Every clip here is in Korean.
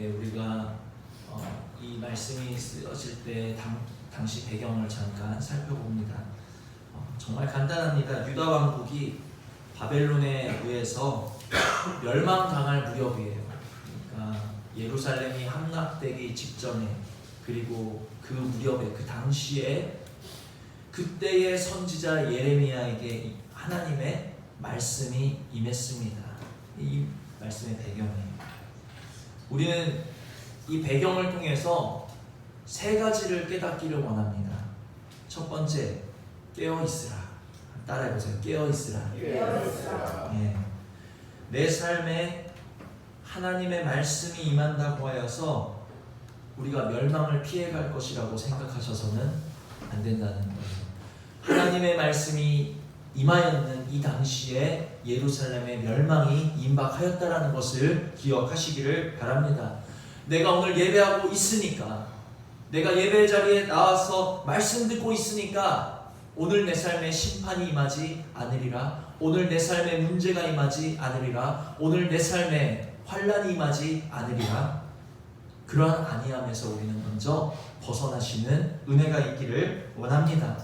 우리가 이 말씀이 쓰여질 때 당시 배경을 잠깐 살펴봅니다. 정말 간단합니다. 유다 왕국이 바벨론에 의해서 멸망당할 무렵이에요. 그러니까 예루살렘이 함락되기 직전에, 그리고 그 무렵에, 그 당시에 그때의 선지자 예레미야에게 하나님의 말씀이 임했습니다. 이 말씀의 배경이에요. 우리는 이 배경을 통해서 세 가지를 깨닫기를 원합니다. 첫 번째, 깨어있으라. 따라해보세요. 깨어있으라. 깨어있으라. 예. 내 삶에 하나님의 말씀이 임한다고 하여서 우리가 멸망을 피해갈 것이라고 생각하셔서는 안 된다는 거예요. 하나님의 말씀이 임하였는 이 당시에 예루살렘의 멸망이 임박하였다라는 것을 기억하시기를 바랍니다. 내가 오늘 예배하고 있으니까, 내가 예배 자리에 나와서 말씀 듣고 있으니까 오늘 내 삶에 심판이 임하지 않으리라, 오늘 내 삶에 문제가 임하지 않으리라, 오늘 내 삶에 환난이 임하지 않으리라, 그러한 아니함에서 우리는 먼저 벗어나시는 은혜가 있기를 원합니다.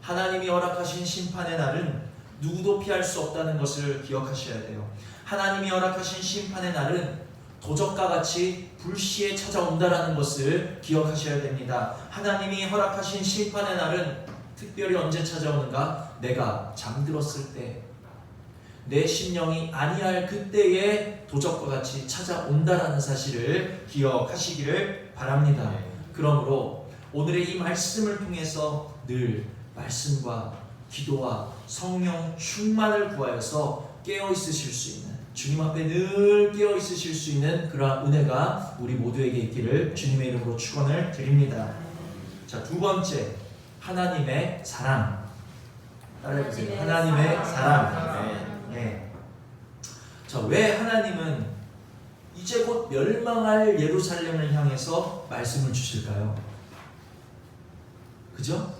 하나님이 허락하신 심판의 날은 누구도 피할 수 없다는 것을 기억하셔야 돼요. 하나님이 허락하신 심판의 날은 도적과 같이 불시에 찾아온다라는 것을 기억하셔야 됩니다. 하나님이 허락하신 심판의 날은 특별히 언제 찾아오는가? 내가 잠들었을 때, 내 심령이 아니할 그때에 도적과 같이 찾아온다라는 사실을 기억하시기를 바랍니다. 그러므로 오늘의 이 말씀을 통해서 늘 말씀과 기도와 성령 충만을 구하여서 깨어있으실 수 있는, 주님 앞에 늘 깨어있으실 수 있는 그러한 은혜가 우리 모두에게 있기를 주님의 이름으로 축원을 드립니다. 자, 두 번째, 하나님의 사랑. 따라해보세요. 하나님의 사랑. 네. 자, 왜 하나님은 이제 곧 멸망할 예루살렘을 향해서 말씀을 주실까요? 그죠?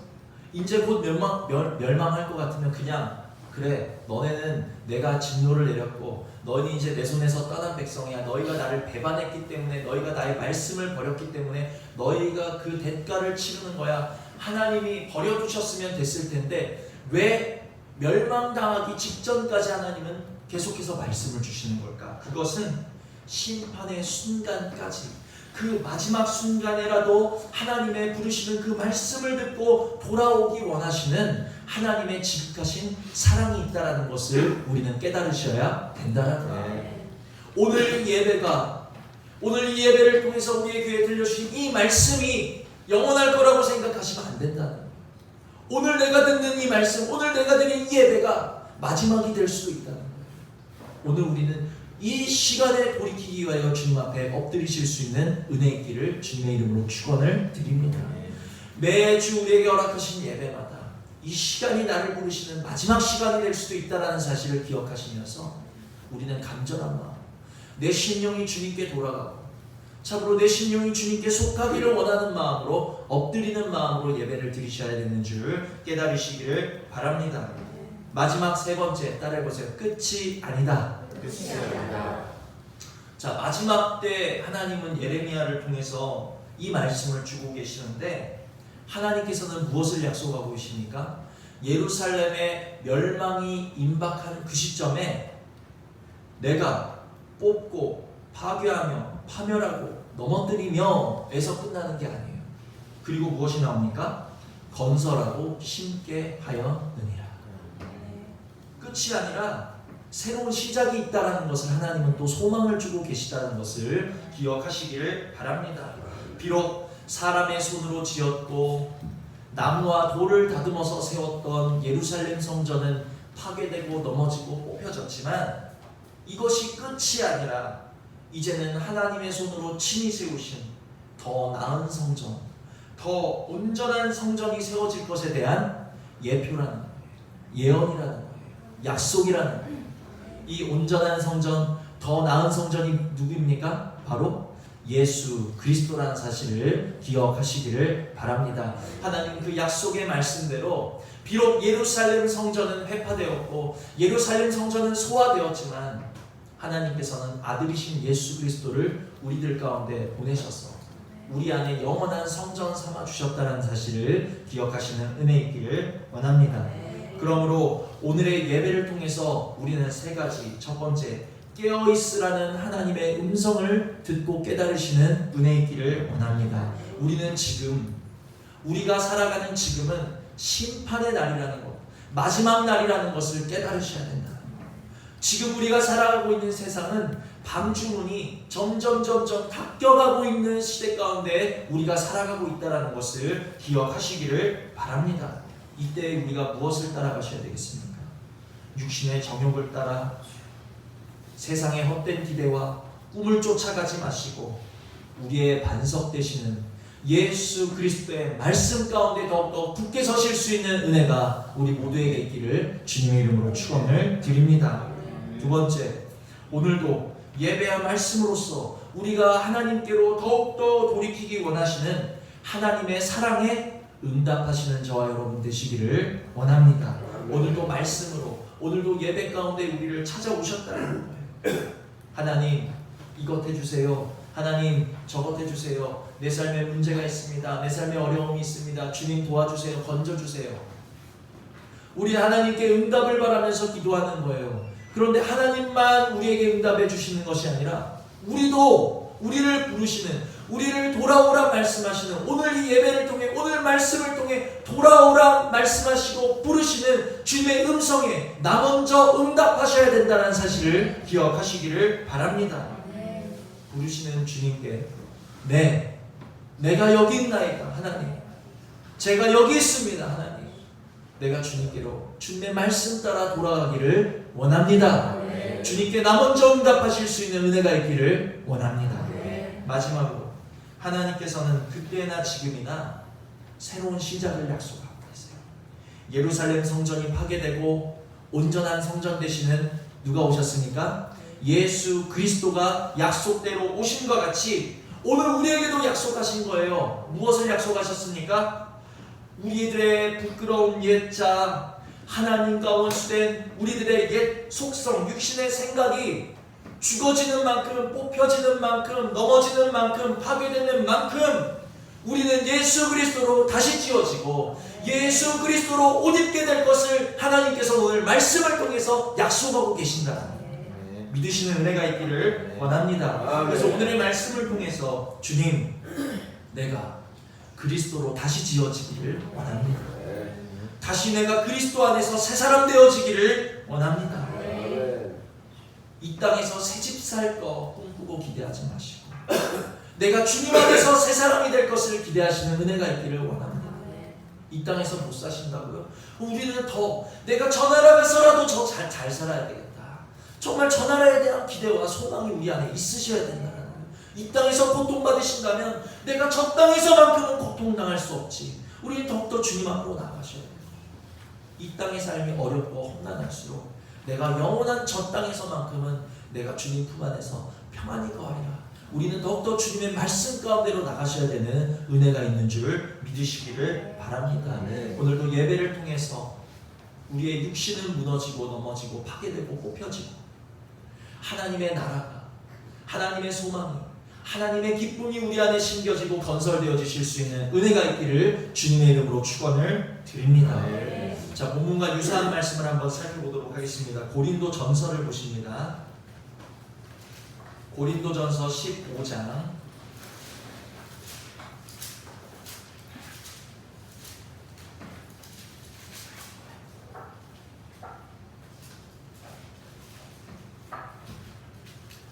이제 곧 멸망할 것 같으면 그냥, 그래, 너네는 내가 진노를 내렸고 너희는 이제 내 손에서 떠난 백성이야, 너희가 나를 배반했기 때문에, 너희가 나의 말씀을 버렸기 때문에 너희가 그 대가를 치르는 거야, 하나님이 버려두셨으면 됐을 텐데 왜 멸망당하기 직전까지 하나님은 계속해서 말씀을 주시는 걸까? 그것은 심판의 순간까지, 그 마지막 순간에라도 하나님의 부르시는 그 말씀을 듣고 돌아오기 원하시는 하나님의 지극하신 사랑이 있다는 것을 우리는 깨달으셔야 된다는 거예요. 오늘 이 예배를 통해서 우리의 귀에 들려주신 이 말씀이 영원할 거라고 생각하시면 안 된다는 거예요. 오늘 내가 듣는 이 말씀, 오늘 내가 드린 이 예배가 마지막이 될 수도 있다는 거예요. 오늘 우리는 이 시간에 돌이키기 위하여 주님 앞에 엎드리실 수 있는 은혜 있기를 주님의 이름으로 축원을 드립니다. 매주 우리에게 허락하신 예배마다 이 시간이 나를 부르시는 마지막 시간이 될 수도 있다는 사실을 기억하시면서 우리는 간절한 마음, 내 심령이 주님께 돌아가고 참으로 내 심령이 주님께 속하기를 원하는 마음으로, 엎드리는 마음으로 예배를 드리셔야 되는 줄 깨달으시기를 바랍니다. 마지막 세 번째, 따라해보세요. 끝이 아니다. 끝이 아니다. 자, 마지막 때 하나님은 예레미야를 통해서 이 말씀을 주고 계시는데, 하나님께서는 무엇을 약속하고 계십니까? 예루살렘의 멸망이 임박하는 그 시점에 내가 뽑고 파괴하며 파멸하고 넘어뜨리며 에서 끝나는 게 아니에요. 그리고 무엇이 나옵니까? 건설하고 심게 하였느니라. 끝이 아니라 새로운 시작이 있다는 것을 하나님은 또 소망을 주고 계시다는 것을 기억하시기를 바랍니다. 비록 사람의 손으로 지었고 나무와 돌을 다듬어서 세웠던 예루살렘 성전은 파괴되고 넘어지고 뽑혀졌지만 이것이 끝이 아니라 이제는 하나님의 손으로 친히 세우신 더 나은 성전, 더 온전한 성전이 세워질 것에 대한 예표라는 거예요. 예언이라는 거예요. 약속이라는 거예요. 이 온전한 성전, 더 나은 성전이 누구입니까? 바로 예수 그리스도라는 사실을 기억하시기를 바랍니다. 하나님 그 약속의 말씀대로 비록 예루살렘 성전은 회파되었고 예루살렘 성전은 소화되었지만 하나님께서는 아들이신 예수 그리스도를 우리들 가운데 보내셔서 우리 안에 영원한 성전 삼아 주셨다는 사실을 기억하시는 은혜 있기를 원합니다. 그러므로 오늘의 예배를 통해서 우리는 세 가지, 첫 번째, 깨어있으라는 하나님의 음성을 듣고 깨달으시는 은혜 있기를 원합니다. 우리는 지금, 우리가 살아가는 지금은 심판의 날이라는 것, 마지막 날이라는 것을 깨달으셔야 된다. 지금 우리가 살아가고 있는 세상은 밤주문이 점점 닦여가고 있는 시대 가운데 우리가 살아가고 있다는 것을 기억하시기를 바랍니다. 이때 우리가 무엇을 따라가셔야 되겠습니까? 육신의 정욕을 따라 세상의 헛된 기대와 꿈을 쫓아가지 마시고 우리의 반석 되시는 예수 그리스도의 말씀 가운데 더욱더 굳게 서실 수 있는 은혜가 우리 모두에게 있기를 주님의 이름으로 축원을 드립니다. 두 번째, 오늘도 예배와 말씀으로써 우리가 하나님께로 더욱더 돌이키기 원하시는 하나님의 사랑에 응답하시는 저와 여러분 되시기를 원합니다. 오늘도 말씀으로, 오늘도 예배 가운데 우리를 찾아오셨다는 거예요. 하나님, 이것 해주세요. 하나님, 저것 해주세요. 내 삶에 문제가 있습니다. 내 삶에 어려움이 있습니다. 주님 도와주세요. 건져주세요. 우리 하나님께 응답을 바라면서 기도하는 거예요. 그런데 하나님만 우리에게 응답해 주시는 것이 아니라 우리도 우리를 부르시는, 우리를 돌아오라 말씀하시는, 오늘 이 예배를 통해, 오늘 말씀을 통해 돌아오라 말씀하시고 부르시는 주님의 음성에 나 먼저 응답하셔야 된다는 사실을 기억하시기를 바랍니다. 부르시는 주님께 내가 여기 있나이다. 하나님, 제가 여기 있습니다. 하나님, 내가 주님께로 주님의 말씀 따라 돌아가기를 원합니다. 주님께 나 먼저 응답하실 수 있는 은혜가 있기를 원합니다. 마지막으로 하나님께서는 그때나 지금이나 새로운 시작을 약속하고 계세요. 예루살렘 성전이 파괴되고 온전한 성전 되시는 누가 오셨습니까? 예수 그리스도가 약속대로 오신 것 같이 오늘 우리에게도 약속하신 거예요. 무엇을 약속하셨습니까? 우리들의 부끄러운 옛자, 하나님과 원수된 우리들의 옛 속성, 육신의 생각이 죽어지는 만큼, 뽑혀지는 만큼, 넘어지는 만큼, 파괴되는 만큼 우리는 예수 그리스도로 다시 지어지고 예수 그리스도로 옷 입게 될 것을 하나님께서 오늘 말씀을 통해서 약속하고 계신다. 믿으시는 은혜가 있기를 원합니다. 그래서 오늘의 말씀을 통해서 주님, 내가 그리스도로 다시 지어지기를 원합니다. 다시 내가 그리스도 안에서 새 사람 되어지기를 원합니다. 이 땅에서 새 집 살 거 꿈꾸고 기대하지 마시고 내가 주님 안에서 새 사람이 될 것을 기대하시는 은혜가 있기를 원합니다. 이 땅에서 못 사신다고요? 우리는 더 내가 저 나라에 서라도 잘 살아야 되겠다. 정말 저 나라에 대한 기대와 소망이 우리 안에 있으셔야 된다는 거예요. 이 땅에서 고통받으신다면 내가 저 땅에서만큼은 고통당할 수 없지. 우리는 더욱더 주님 앞으로 나가셔야 돼요. 이 땅의 삶이 어렵고 험난할수록 내가 영원한 저 땅에서만큼은 내가 주님 품 안에서 평안히 거하리라. 우리는 더욱더 주님의 말씀 가운데로 나가셔야 되는 은혜가 있는 줄 믿으시기를 바랍니다. 오늘도 예배를 통해서 우리의 육신은 무너지고 넘어지고 파괴되고 뽑혀지고 하나님의 나라가, 하나님의 소망이, 하나님의 기쁨이 우리 안에 심겨지고 건설되어지실 수 있는 은혜가 있기를 주님의 이름으로 축원을 드립니다. 자, 본문과 유사한 말씀을 한번 살펴보도록 하겠습니다. 고린도 전서를 보십니다. 고린도 전서 15장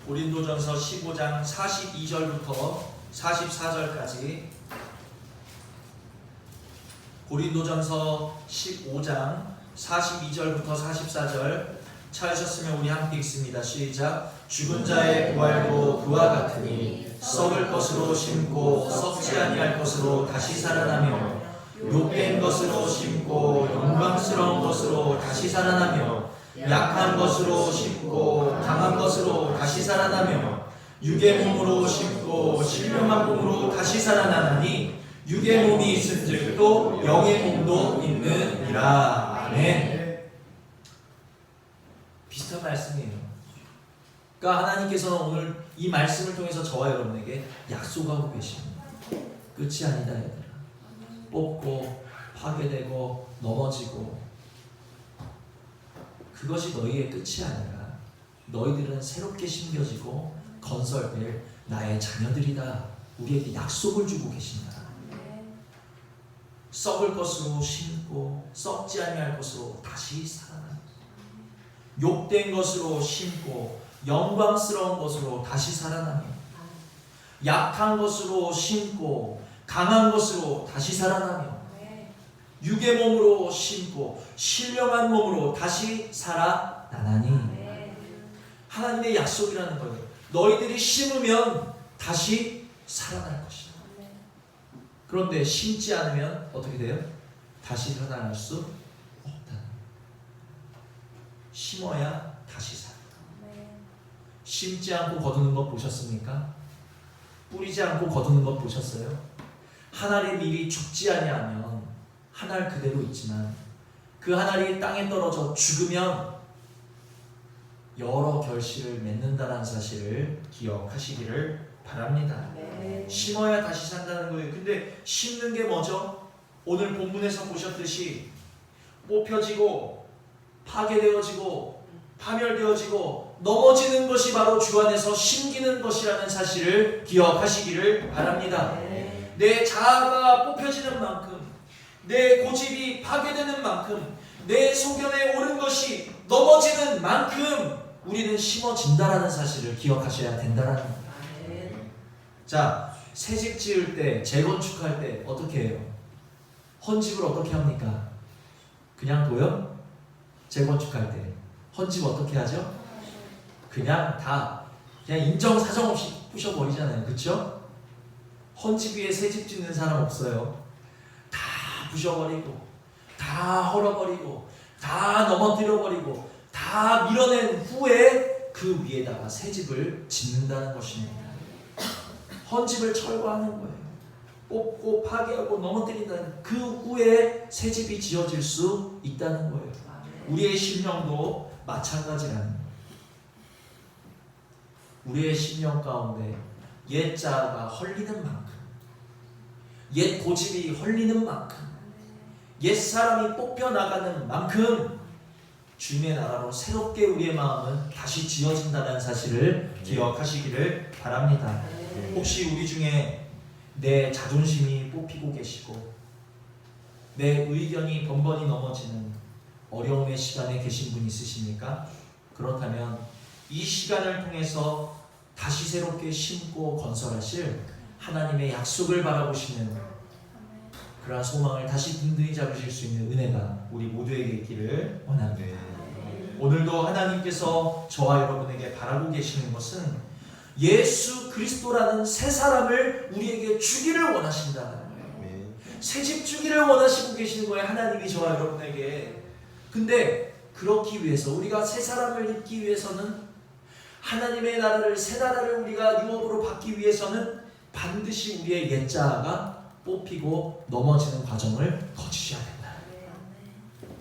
고린도전서 15장 42절부터 44절까지, 고린도전서 15장 42절부터 44절 찾으셨으면 우리 함께 읽습니다. 시작. 죽은 자의 부활도 그와 같으니 썩을 것으로 심고 썩지 아니할 것으로 다시 살아나며 욕된 것으로 심고 영광스러운 것으로 다시 살아나며 약한 것으로 심고 강한 것으로 다시 살아나며 육의 몸으로 심고 신령한 몸으로 다시 살아나나니 육의 몸이 있은즉 또 영의 몸도 있느니라. 아멘. 비슷한 말씀이에요. 그러니까 하나님께서는 오늘 이 말씀을 통해서 저와 여러분에게 약속하고 계십니다. 끝이 아니다 얘들아. 뽑고 파괴되고 넘어지고 그것이 너희의 끝이 아니라 너희들은 새롭게 심겨지고 건설될 나의 자녀들이다. 우리에게 약속을 주고 계신다. 썩을 것으로 심고 썩지 아니할 것으로 다시 살아납니다. 욕된 것으로 심고 영광스러운 것으로 다시 살아납니다. 약한 것으로 심고 강한 것으로 다시 살아나며 육의 몸으로 심고 신령한 몸으로 다시 살아나나니 하나님의 약속이라는 거예요. 너희들이 심으면 다시 살아날 것이다. 그런데 심지 않으면 어떻게 돼요? 다시 살아날 수 없다. 심어야 다시 살아. 심지 않고 거두는 것 보셨습니까? 뿌리지 않고 거두는 것 보셨어요? 한 알이 미리 죽지 아니하면 한 알 그대로 있지만 그 한 알이 땅에 떨어져 죽으면 여러 결실을 맺는다는 사실을 기억하시기를 바랍니다. 심어야 다시 산다는 거예요. 근데 심는 게 뭐죠? 오늘 본문에서 보셨듯이 뽑혀지고 파괴되어지고 파멸되어지고 넘어지는 것이 바로 주 안에서 심기는 것이라는 사실을 기억하시기를 바랍니다. 내 자아가 뽑혀지는 만큼, 내 고집이 파괴되는 만큼, 내 소견에 옳은 것이 넘어지는 만큼 우리는 심어진다라는 사실을 기억하셔야 된다라는 겁니다. 자, 새 집 지을 때, 재건축할 때 어떻게 해요? 헌집을 어떻게 합니까? 그냥 둬요? 재건축할 때 헌집 어떻게 하죠? 그냥 인정사정 없이 부셔버리잖아요. 그렇죠? 헌집 위에 새 집 짓는 사람 없어요. 다 부셔버리고 다 헐어버리고 다 넘어뜨려버리고 다 밀어낸 후에 그 위에다가 새 집을 짓는다는 것입니다. 헌집을 철거하는 거예요. 뽑고 파괴하고 넘어뜨린다는 그 후에 새 집이 지어질 수 있다는 거예요. 우리의 심령도 마찬가지라는 거예요. 우리의 심령 가운데 옛 자아가 헐리는 만큼, 옛 고집이 헐리는 만큼, 옛 사람이 뽑혀나가는 만큼 주님의 나라로 새롭게 우리의 마음은 다시 지어진다는 사실을 기억하시기를 바랍니다. 혹시 우리 중에 내 자존심이 뽑히고 계시고 내 의견이 번번이 넘어지는 어려움의 시간에 계신 분 있으십니까? 그렇다면 이 시간을 통해서 다시 새롭게 심고 건설하실 하나님의 약속을 바라보시는 그러한 소망을 다시 든든히 잡으실 수 있는 은혜가 우리 모두에게 있기를 원합니다. 오늘도 하나님께서 저와 여러분에게 바라고 계시는 것은 예수 그리스도라는 새 사람을 우리에게 주기를 원하신다는 거예요. 새 집 주기를 원하시고 계시는 거예요. 하나님이 저와 여러분에게. 근데 그렇기 위해서 우리가 새 사람을 입기 위해서는 하나님의 나라를 새 나라를 우리가 유업으로 받기 위해서는 반드시 우리의 옛 자아가 뽑히고 넘어지는 과정을 거치셔야 된다.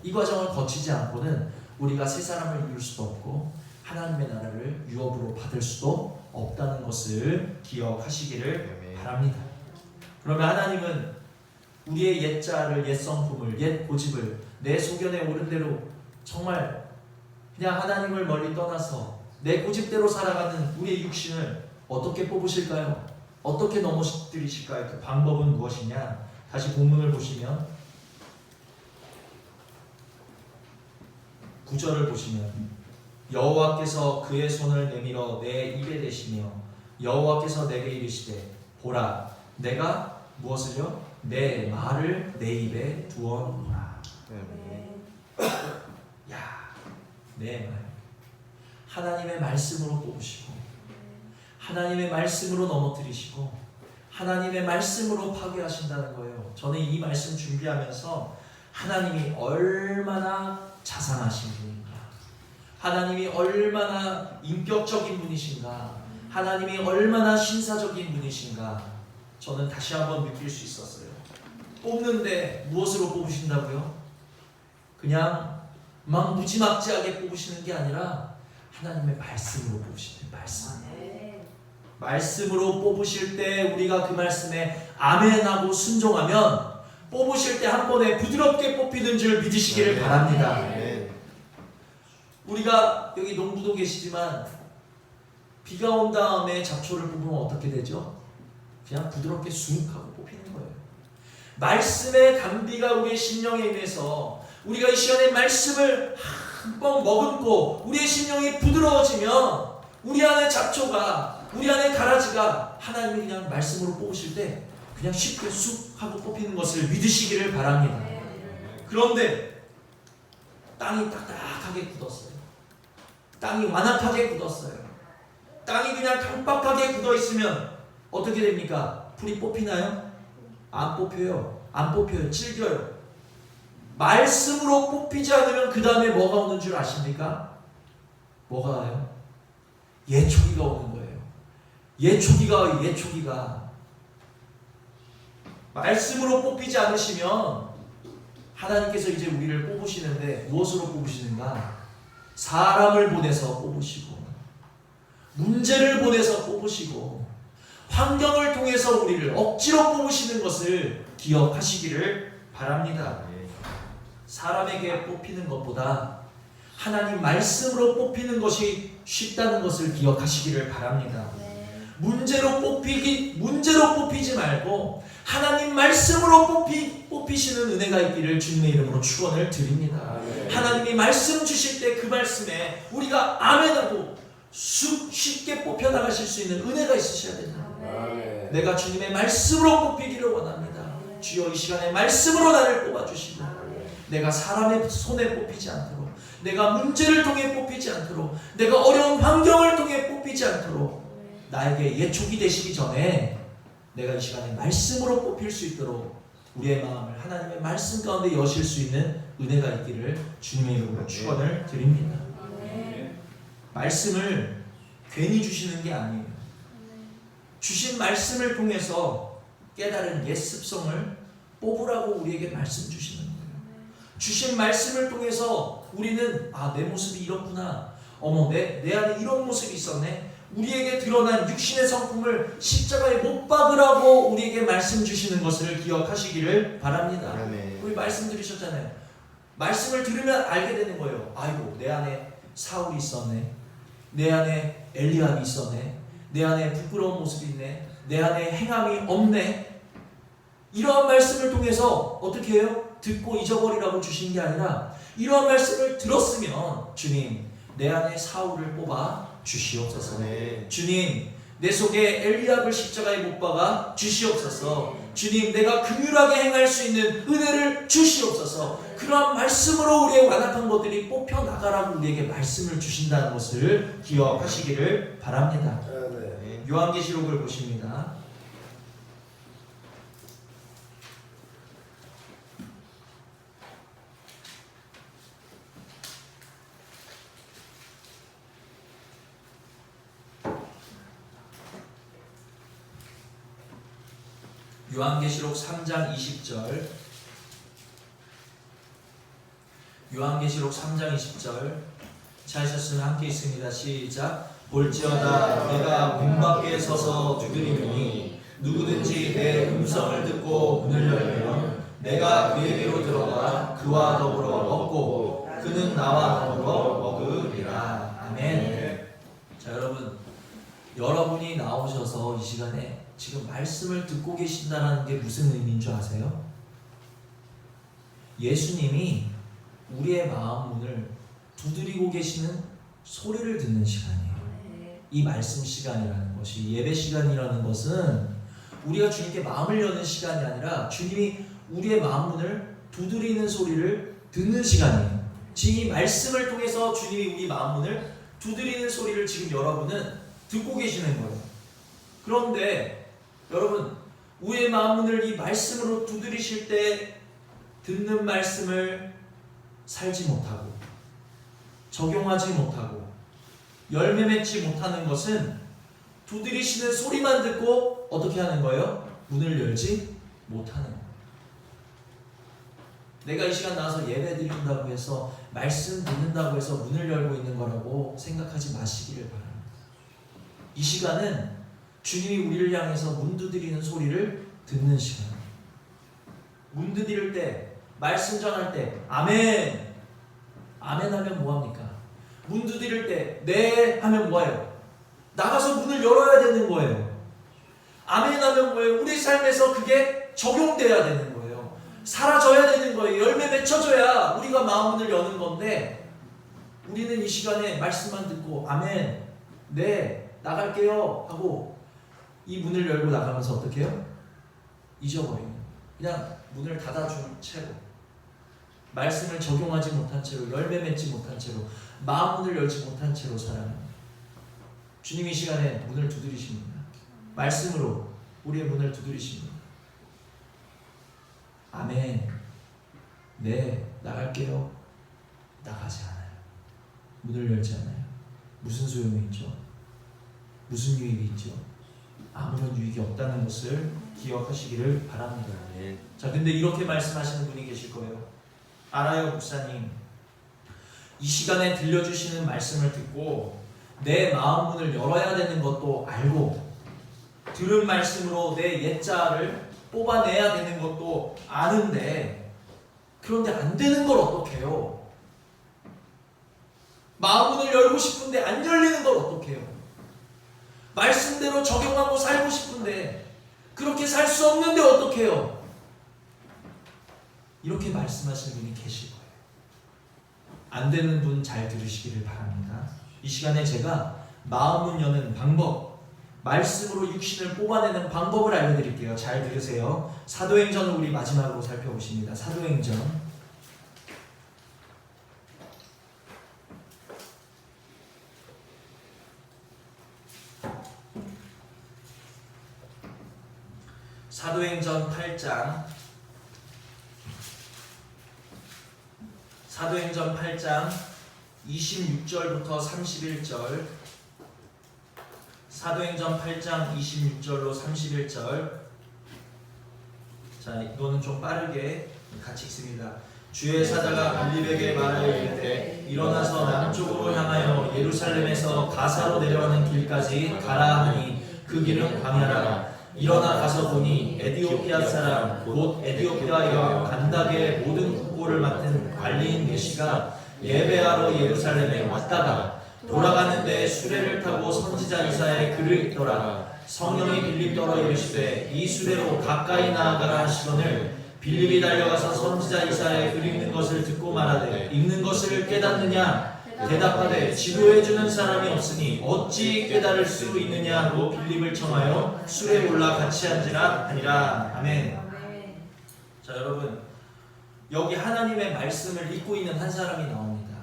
이 과정을 거치지 않고는 우리가 새 사람을 이룰 수도 없고 하나님의 나라를 유업으로 받을 수도 없다는 것을 기억하시기를 바랍니다. 그러면 하나님은 우리의 옛 자아를, 옛 성품을, 옛 고집을 내 소견에 옳은 대로 정말 그냥 하나님을 멀리 떠나서 내 고집대로 살아가는 우리의 육신을 어떻게 뽑으실까요? 어떻게 넘어뜨리실까요? 그 방법은 무엇이냐? 다시 본문을 보시면 9절을 보시면 여호와께서 그의 손을 내밀어 내 입에 대시며 여호와께서 내게 이르시되 보라 내가 무엇을요? 내 말을 내 입에 두어놓으라. 야, 내 말. 하나님의 말씀으로 뽑으시고 하나님의 말씀으로 넘어뜨리시고 하나님의 말씀으로 파괴하신다는 거예요. 저는 이 말씀 준비하면서 하나님이 얼마나 자상하신 분인가, 하나님이 얼마나 인격적인 분이신가, 하나님이 얼마나 신사적인 분이신가 저는 다시 한번 느낄 수 있었어요. 뽑는데 무엇으로 뽑으신다고요? 그냥 막 무지막지하게 뽑으시는 게 아니라 하나님의 말씀으로 뽑으실 때 말씀으로 뽑으실 때 우리가 그 말씀에 아멘하고 순종하면 뽑으실 때 한 번에 부드럽게 뽑히는 줄 믿으시기를 바랍니다. 우리가 여기 농부도 계시지만 비가 온 다음에 잡초를 뽑으면 어떻게 되죠? 그냥 부드럽게 쑥 하고 뽑히는 거예요. 말씀의 단비가 우리의 심령에 임해서 우리가 이 시간에 말씀을 한 번 머금고 우리의 심령이 부드러워지면 우리 안에 잡초가 우리 안에 가라지가 하나님이 그냥 말씀으로 뽑으실 때 그냥 쉽게 쑥 하고 뽑히는 것을 믿으시기를 바랍니다. 그런데 땅이 딱딱하게 굳었어요. 땅이 완악하게 굳었어요. 땅이 그냥 강박하게 굳어 있으면 어떻게 됩니까? 풀이 뽑히나요? 안 뽑혀요. 안 뽑혀요. 질겨요. 말씀으로 뽑히지 않으면 그 다음에 뭐가 오는 줄 아십니까? 뭐가 와요? 예초기가 오는 거예요. 예초기가 와요. 예초기가. 말씀으로 뽑히지 않으시면 하나님께서 이제 우리를 뽑으시는데 무엇으로 뽑으시는가? 사람을 보내서 뽑으시고 문제를 보내서 뽑으시고 환경을 통해서 우리를 억지로 뽑으시는 것을 기억하시기를 바랍니다. 사람에게 뽑히는 것보다 하나님 말씀으로 뽑히는 것이 쉽다는 것을 기억하시기를 바랍니다. 문제로 뽑히지 말고 하나님 말씀으로 뽑히시는 은혜가 있기를 주님의 이름으로 축원을 드립니다. 하나님이 말씀 주실 때 그 말씀에 우리가 아멘하고 쉽게 뽑혀 나가실 수 있는 은혜가 있으셔야 된다. 내가 주님의 말씀으로 뽑히기를 원합니다. 주여 이 시간에 말씀으로 나를 뽑아주시고 내가 사람의 손에 뽑히지 않도록 내가 문제를 통해 뽑히지 않도록 내가 어려운 환경을 통해 뽑히지 않도록 나에게 예촉이 되시기 전에 내가 이 시간에 말씀으로 뽑힐 수 있도록 우리의 마음을 하나님의 말씀 가운데 여실 수 있는 은혜가 있기를 주님의 이름으로 축원을 드립니다. 말씀을 괜히 주시는 게 아니에요. 주신 말씀을 통해서 깨달은 옛 습성을 뽑으라고 우리에게 말씀 주시는 거예요. 주신 말씀을 통해서 우리는 내 모습이 이렇구나. 어머 내 안에 이런 모습이 있었네. 우리에게 드러난 육신의 성품을 십자가에 못 박으라고 우리에게 말씀 주시는 것을 기억하시기를 바랍니다. 우리 말씀 들으셨잖아요. 말씀을 들으면 알게 되는 거예요. 아이고 내 안에 사울이 있었네. 내 안에 엘리압이 있었네. 내 안에 부끄러운 모습이 있네. 내 안에 행함이 없네. 이러한 말씀을 통해서 어떻게 해요? 듣고 잊어버리라고 주신 게 아니라 이러한 말씀을 들었으면 주님 내 안에 사울을 뽑아 주시옵소서. 주님 내 속에 엘리압을 십자가에 못 박아 주시옵소서. 주님 내가 긍휼하게 행할 수 있는 은혜를 주시옵소서. 그러한 말씀으로 우리의 완악한 것들이 뽑혀 나가라고 우리에게 말씀을 주신다는 것을 기억하시기를 바랍니다. 요한계시록을 보십니다. 요한계시록 3장 20절. 요한계시록 3장 20절. 찾으셨으면 함께 있습니다. 시작. 볼지어다 내가 문 밖에 서서 두드리노니 누구든지 내 음성을 듣고 문을 열면 내가 그에게로 들어가 그와 더불어 먹고 그는 나와 더불어 먹으리라. 아멘. 자 여러분, 여러분이 나오셔서 이 시간에 지금 말씀을 듣고 계신다는 게 무슨 의미인 줄 아세요? 예수님이 우리의 마음 문을 두드리고 계시는 소리를 듣는 시간이에요. 이 말씀 시간이라는 것이, 예배 시간이라는 것은 우리가 주님께 마음을 여는 시간이 아니라 주님이 우리의 마음 문을 두드리는 소리를 듣는 시간이에요. 지금 이 말씀을 통해서 주님이 우리 마음 문을 두드리는 소리를 지금 여러분은 듣고 계시는 거예요. 그런데 여러분, 우리의 마음 문을 이 말씀으로 두드리실 때 듣는 말씀을 살지 못하고 적용하지 못하고 열매 맺지 못하는 것은 두드리시는 소리만 듣고 어떻게 하는 거예요? 문을 열지 못하는 거예요. 내가 이 시간 나와서 예배 드린다고 해서 말씀 듣는다고 해서 문을 열고 있는 거라고 생각하지 마시기를 바랍니다. 이 시간은 주님이 우리를 향해서 문 두드리는 소리를 듣는 시간. 문 두드릴 때, 말씀 전할 때 아멘, 아멘 하면 뭐합니까? 문 두드릴 때 네 하면 뭐예요? 나가서 문을 열어야 되는 거예요. 아멘 하면 뭐예요? 우리 삶에서 그게 적용돼야 되는 거예요. 사라져야 되는 거예요. 열매 맺혀져야 우리가 마음문을 여는 건데, 우리는 이 시간에 말씀만 듣고 아멘, 네, 나갈게요 하고 이 문을 열고 나가면서 어떻게 해요? 잊어버려요. 그냥 문을 닫아준 채로, 말씀을 적용하지 못한 채로, 열매 맺지 못한 채로, 마음문을 열지 못한 채로 살아요. 주님이 이 시간에 문을 두드리십니다. 말씀으로 우리의 문을 두드리십니다. 아멘, 네, 나갈게요. 나가지 않아요. 문을 열지 않아요. 무슨 소용이 있죠? 무슨 유익이 있죠? 아무런 유익이 없다는 것을 기억하시기를 바랍니다. 자, 근데 이렇게 말씀하시는 분이 계실 거예요. 알아요, 목사님. 이 시간에 들려주시는 말씀을 듣고 내 마음 문을 열어야 되는 것도 알고, 들은 말씀으로 내 옛자를 뽑아내야 되는 것도 아는데, 그런데 안 되는 걸 어떡해요? 마음 문을 열고 싶은데 안 열리는 걸 어떡해요? 말씀대로 적용하고 살고 싶은데 그렇게 살 수 없는데 어떡해요? 이렇게 말씀하시는 분이 계실 거예요. 안 되는 분 잘 들으시기를 바랍니다. 이 시간에 제가 마음문 여는 방법, 말씀으로 육신을 뽑아내는 방법을 알려드릴게요. 잘 들으세요. 사도행전을 우리 마지막으로 살펴보십니다. 사도행전 사도행전 8장, 사도행전 8장 26절부터 31절, 사도행전 8장 26절로 31절. 자, 이거는 좀 빠르게 같이 읽습니다. 주의 사자가 빌립에게 말하여 이르되 일어나서 남쪽으로 향하여 예루살렘에서 가사로 내려가는 길까지 가라 하니 그 길은 광야라. 일어나 가서 보니 에디오피아 사람 곧 에디오피아 여 간닥의 모든 국고를 맡은 관리인 계시가 예배하러 예루살렘에 왔다가 돌아가는데 수레를 타고 선지자 이사야의 글을 읽더라. 성령이 빌립더러 이르시되 이 수레로 가까이 나아가라 하시거늘 빌립이 달려가서 선지자 이사야의 글 읽는 것을 듣고 말하되 읽는 것을 깨닫느냐? 대답하되 지도해주는 사람이 없으니 어찌 깨달을 수 있느냐 하고 빌립을 청하여 수레에 올라 같이 앉으라 하니라. 아멘. 자, 여러분, 여기 하나님의 말씀을 읽고 있는 한 사람이 나옵니다.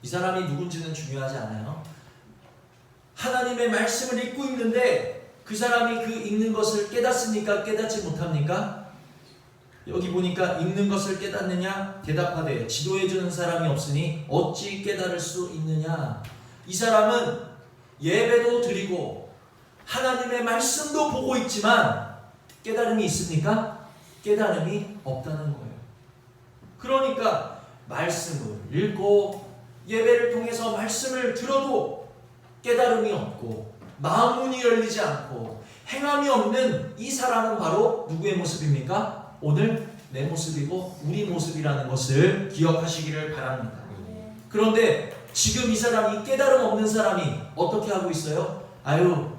이 사람이 누군지는 중요하지 않아요. 하나님의 말씀을 읽고 있는데 그 사람이 그 읽는 것을 깨닫습니까? 깨닫지 못합니까? 여기 보니까 읽는 것을 깨닫느냐? 대답하되 지도해주는 사람이 없으니 어찌 깨달을 수 있느냐? 이 사람은 예배도 드리고 하나님의 말씀도 보고 있지만 깨달음이 있습니까? 깨달음이 없다는 거예요. 그러니까 말씀을 읽고 예배를 통해서 말씀을 들어도 깨달음이 없고 마음문이 열리지 않고 행함이 없는 이 사람은 바로 누구의 모습입니까? 오늘 내 모습이고 우리 모습이라는 것을 기억하시기를 바랍니다. 그런데 지금 이 사람이 깨달음 없는 사람이 어떻게 하고 있어요? 아유,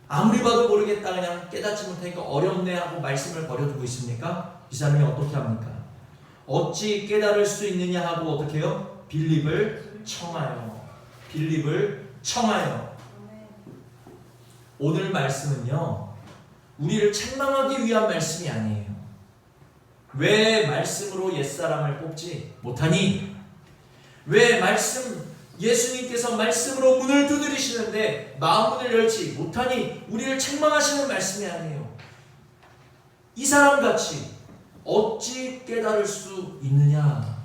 아무리 봐도 모르겠다, 그냥 깨닫지 못하니까 어렵네 하고 말씀을 버려두고 있습니까? 이 사람이 어떻게 합니까? 어찌 깨달을 수 있느냐 하고 어떻게 해요? 빌립을 청하여. 빌립을 청하여. 오늘 말씀은요, 우리를 책망하기 위한 말씀이 아니에요. 왜 말씀으로 옛사람을 뽑지 못하니? 왜 예수님께서 말씀으로 문을 두드리시는데 마음문을 열지 못하니? 우리를 책망하시는 말씀이 아니에요. 이 사람같이 어찌 깨달을 수 있느냐?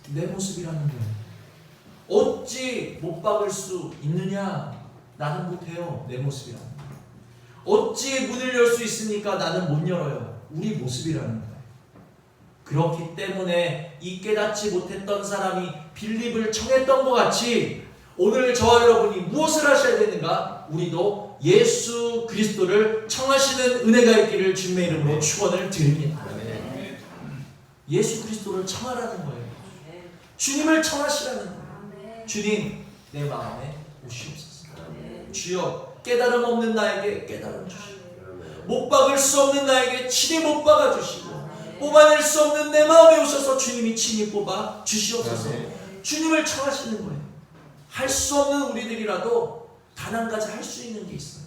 내 모습이라는 거예요. 어찌 못 박을 수 있느냐? 나는 못해요. 내 모습이라는 거예요. 어찌 문을 열 수 있습니까? 나는 못 열어요. 우리 모습이라는 거예요. 그렇기 때문에 이 깨닫지 못했던 사람이 빌립을 청했던 것 같이 오늘 저와 여러분이 무엇을 하셔야 되는가? 우리도 예수 그리스도를 청하시는 은혜가 있기를 주님의 이름으로 축원을 드립니다. 예수 그리스도를 청하라는 거예요. 주님을 청하시라는 거예요. 주님, 내 마음에 오시옵소서. 주여, 깨달음 없는 나에게 깨달음 주시고, 못 박을 수 없는 나에게 친히 못 박아 주시고, 뽑아낼 수 없는 내 마음에 오셔서 주님이 친히 뽑아 주시옵소서. 주님을 청하시는 거예요. 할 수 없는 우리들이라도 단 한 가지 할 수 있는 게 있어요.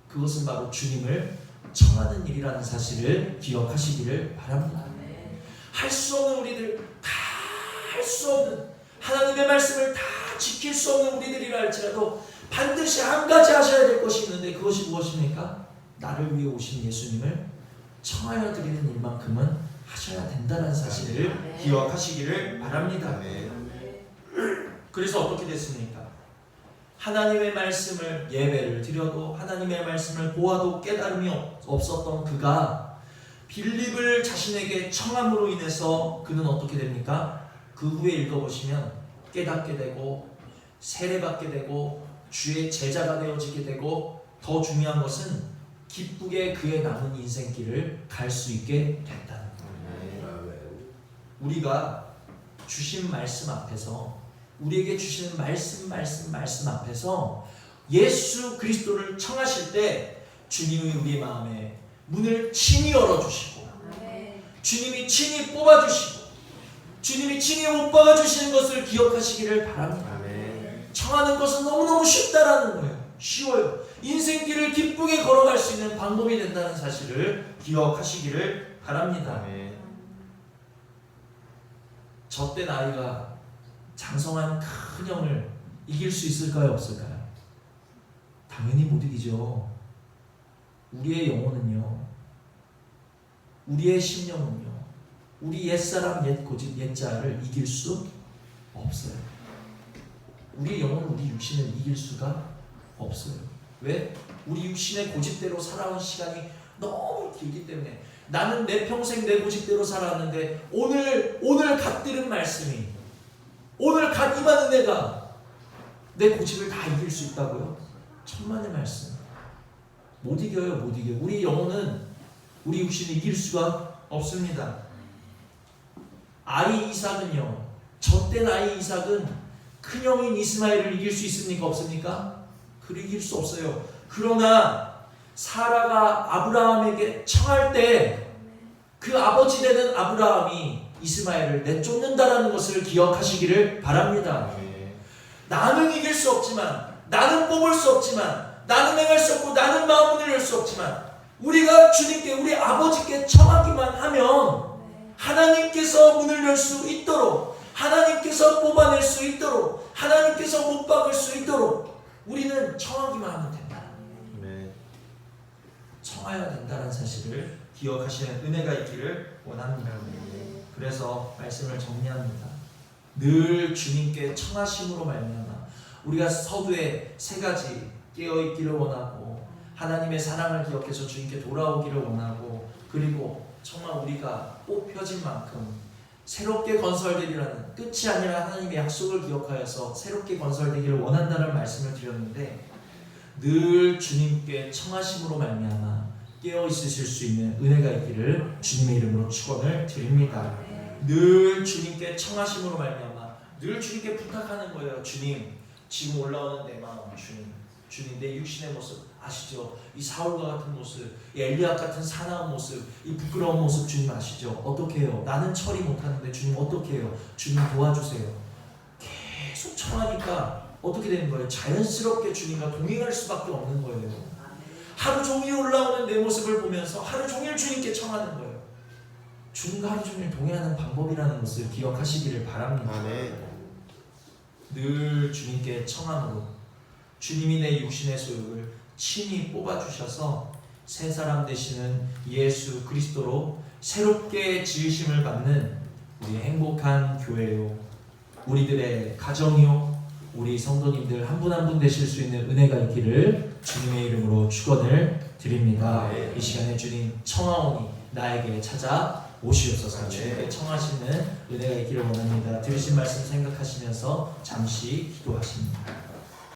그것은 바로 주님을 청하는 일이라는 사실을 기억하시기를 바랍니다. 할 수 없는 우리들, 다 할 수 없는, 하나님의 말씀을 다 지킬 수 없는 우리들이라 할지라도 반드시 한 가지 하셔야 될 것이 있는데, 그것이 무엇입니까? 나를 위해 오신 예수님을 청하여 드리는 일만큼은 하셔야 된다는 사실을 기억하시기를 바랍니다. 그래서 어떻게 됐습니까? 하나님의 말씀을 예배를 드려도, 하나님의 말씀을 보아도 깨달음이 없었던 그가 빌립을 자신에게 청함으로 인해서 그는 어떻게 됩니까? 그 후에 읽어보시면 깨닫게 되고 세례받게 되고 주의 제자가 되어지게 되고, 더 중요한 것은 기쁘게 그의 남은 인생길을 갈 수 있게 됐다는 거예요. 우리가 주신 말씀 앞에서, 우리에게 주시는 말씀 앞에서 예수 그리스도를 청하실 때 주님이 우리의 마음에 문을 친히 열어주시고, 주님이 친히 뽑아주시고, 주님이 친히 못 박아주시는 것을 기억하시기를 바랍니다. 청하는 것은 너무너무 쉽다라는 거예요. 쉬워요. 인생길을 기쁘게 걸어갈 수 있는 방법이 된다는 사실을 기억하시기를 바랍니다. 젖된 아이가 장성한 큰 형을 이길 수 있을까요? 없을까요? 당연히 못 이기죠. 우리의 영혼은요, 우리의 심령은요, 우리 옛사람, 옛고집, 옛자를 이길 수 없어요. 우리 영혼은 우리 육신을 이길 수가 없어요. 왜? 우리 육신의 고집대로 살아온 시간이 너무 길기 때문에. 나는 내 평생 내 고집대로 살아왔는데 오늘 갓 들은 말씀이, 오늘 갓 임한 은혜가 내 고집을 다 이길 수 있다고요? 천만의 말씀. 못 이겨요. 못 이겨요. 우리 영혼은 우리 육신을 이길 수가 없습니다. 아이 이삭은요, 젖된 아이 이삭은 큰형인 이스마엘을 이길 수 있습니까? 없습니까? 그를 이길 수 없어요. 그러나 사라가 아브라함에게 청할 때 그 아버지 되는 아브라함이 이스마엘을 내쫓는다라는 것을 기억하시기를 바랍니다. 나는 이길 수 없지만, 나는 뽑을 수 없지만, 나는 행할 수 없고, 나는 마음을 열 수 없지만, 우리가 주님께, 우리 아버지께 청하기만 하면 하나님께서 문을 열 수 있도록, 하나님께서 뽑아낼 수 있도록, 하나님께서 못 박을 수 있도록 우리는 청하기만 하면 된다. 청하여야 된다는 사실을 기억하시는 은혜가 있기를 원합니다. 그래서 말씀을 정리합니다. 늘 주님께 청하심으로 말미암아 우리가 서두에 세 가지 깨어있기를 원하고, 하나님의 사랑을 기억해서 주님께 돌아오기를 원하고, 그리고 정말 우리가 뽑혀진 만큼 새롭게 건설되리라는, 끝이 아니라 하나님의 약속을 기억하여서 새롭게 건설되기를 원한다는 말씀을 드렸는데, 늘 주님께 청하심으로 말미암아 깨어있으실 수 있는 은혜가 있기를 주님의 이름으로 축원을 드립니다. 늘 주님께 청하심으로 말미암아 늘 주님께 부탁하는 거예요. 주님, 지금 올라오는 내 마음, 주님 내 육신의 모습 아시죠? 이 사울과 같은 모습, 이 엘리압 같은 사나운 모습, 이 부끄러운 모습 주님 아시죠? 어떻게 해요? 나는 처리 못하는데 주님 어떻게 해요? 주님 도와주세요. 계속 청하니까 어떻게 되는 거예요? 자연스럽게 주님과 동행할 수밖에 없는 거예요. 하루 종일 올라오는 내 모습을 보면서 하루 종일 주님께 청하는 거예요. 주님과 하루 종일 동행하는 방법이라는 것을 기억하시기를 바랍니다. 늘 주님께 청함으로 주님이 내 육신의 소욕을 친히 뽑아주셔서 새 사람 되시는 예수 그리스도로 새롭게 지으심을 받는 우리 행복한 교회요, 우리들의 가정이요, 우리 성도님들 한 분 한 분 되실 수 있는 은혜가 있기를 주님의 이름으로 축원을 드립니다. 이 시간에 주님 청하오니 나에게 찾아 오시옵소서. 주님께 청하시는 은혜가 있기를 원합니다. 들으신 말씀 생각하시면서 잠시 기도하십니다.